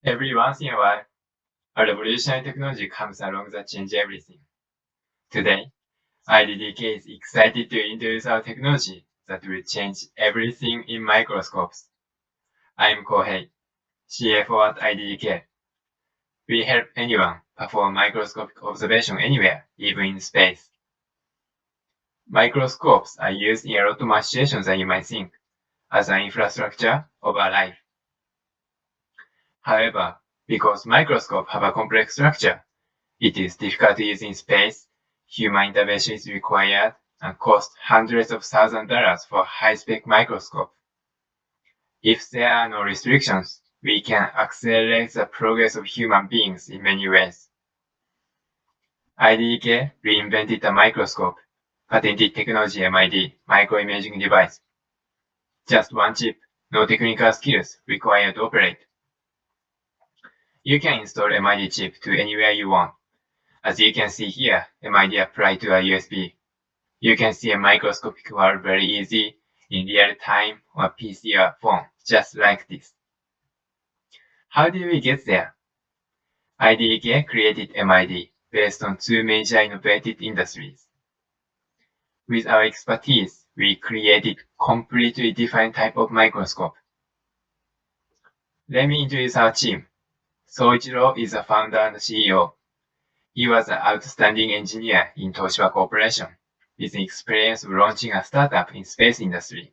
Every once in a while, a revolutionary technology comes along that changes everything. Today, IDDK is excited to introduce our technology that will change everything in microscopes. I'm Kohei, CFO at IDDK. We help anyone perform microscopic observation anywhere, even in space. Microscopes are used in a lot more situations than you might think, as an infrastructure of our life. However, because microscopes have a complex structure, it is difficult to use in space, human intervention is required, and costs hundreds of thousands of dollars for a high-spec microscope. If there are no restrictions, we can accelerate the progress of human beings in many ways. IDDK reinvented a microscope, patented technology MID, microimaging device. Just one chip, no technical skills required to operate. You can install MID chip to anywhere you want. As you can see here, MID applied to a USB. You can see a microscopic world very easy in real time on a PC or phone, just like this. How did we get there? IDDK created MID based on two major innovative industries. With our expertise, we created completely different type of microscope. Let me introduce our team. JETRO is the founder and CEO. He was an outstanding engineer in Toshiba Corporation, with experience of launching a startup in space industry.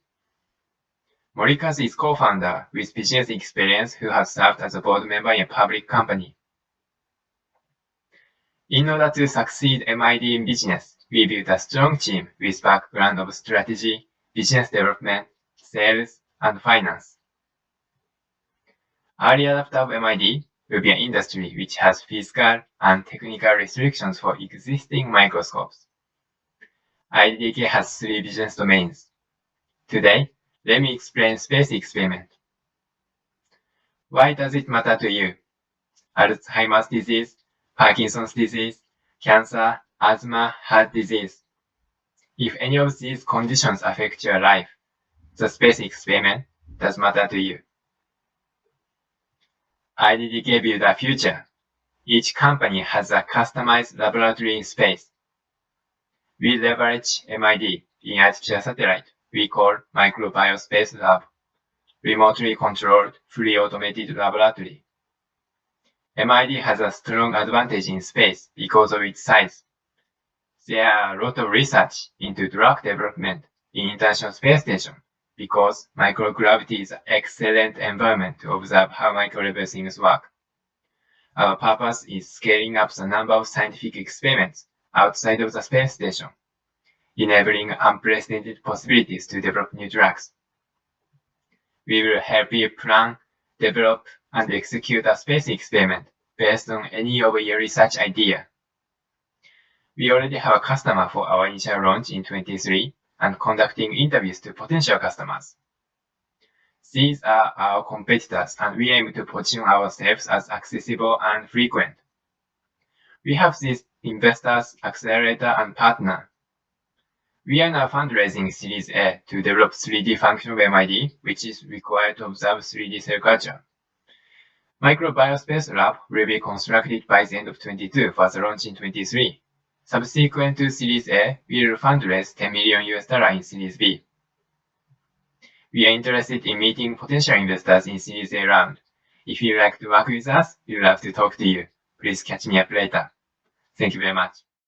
Morikazu is co-founder with business experience who has served as a board member in a public company. In order to succeed MID in business, we built a strong team with background of strategy, business development, sales, and finance. Early adopter of MID will be an industry which has physical and technical restrictions for existing microscopes. IDDK has three business domains. Today, let me explain space experiment. Why does it matter to you? Alzheimer's disease, Parkinson's disease, cancer, asthma, heart disease. If any of these conditions affect your life, the space experiment does matter to you. IDDK build a future. Each company has a customized laboratory in space. We leverage MID in artificial satellite we call Microbiospace Lab, remotely controlled, fully automated laboratory. MID has a strong advantage in space because of its size. There are a lot of research into drug development in International Space Station because microgravity is an excellent environment to observe how micro-level things work. Our purpose is scaling up the number of scientific experiments outside of the space station, enabling unprecedented possibilities to develop new drugs. We will help you plan, develop, and execute a space experiment based on any of your research idea. We already have a customer for our initial launch in 2023 and conducting interviews to potential customers. These are our competitors and we aim to position ourselves as accessible and frequent. We have these investors, Accelerator, and partner. We are now fundraising Series A to develop 3D function of MID, which is required to observe 3D cell culture. Microbiospace Lab will be constructed by the end of 2022 for the launch in 2023. Subsequent to Series A, we will fundraise $10 million in Series B. We are interested in meeting potential investors in Series A round. If you'd like to work with us, we'd love to talk to you. Please catch me up later. Thank you very much.